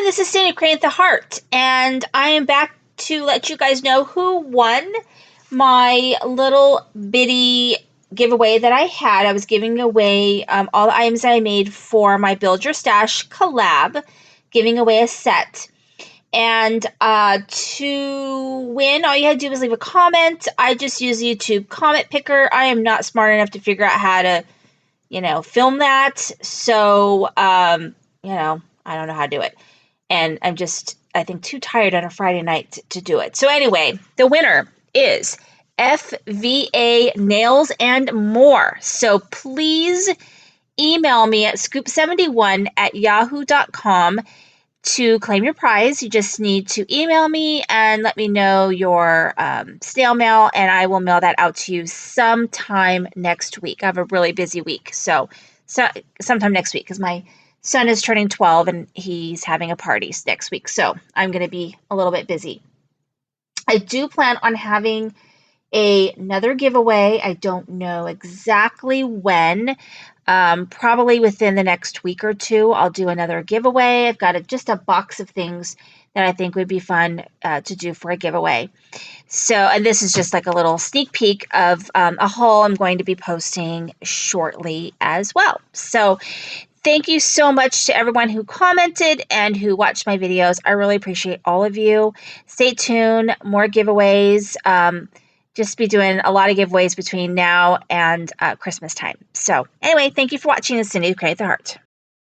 this is Cindy Crane at the Heart, and I am back to let you guys know who won my little bitty giveaway that I had. I was giving away all the items that I made for my Build Your Stash collab, giving away a set. And to win, all you had to do was leave a comment. I just use YouTube comment picker. I am not smart enough to figure out how to, film that. So, I don't know how to do it. And I'm just, I think, too tired on a Friday night to do it. So anyway, the winner is FVA Nails and More. So please email me at scoop71@yahoo.com to claim your prize. You just need to email me and let me know your snail mail, and I will mail that out to you sometime next week. I have a really busy week, so sometime next week, because my son is turning 12 and he's having a party next week, so I'm going to be a little bit busy. I do plan on having another giveaway. I don't know exactly when. Probably within the next week or two, I'll do another giveaway. I've got just a box of things that I think would be fun to do for a giveaway. So, and this is just like a little sneak peek of a haul I'm going to be posting shortly as well. So thank you so much to everyone who commented and who watched my videos. I really appreciate all of you. Stay tuned, more giveaways. Just be doing a lot of giveaways between now and Christmas time. So anyway, thank you for watching. This is Cindy Crane at the Heart.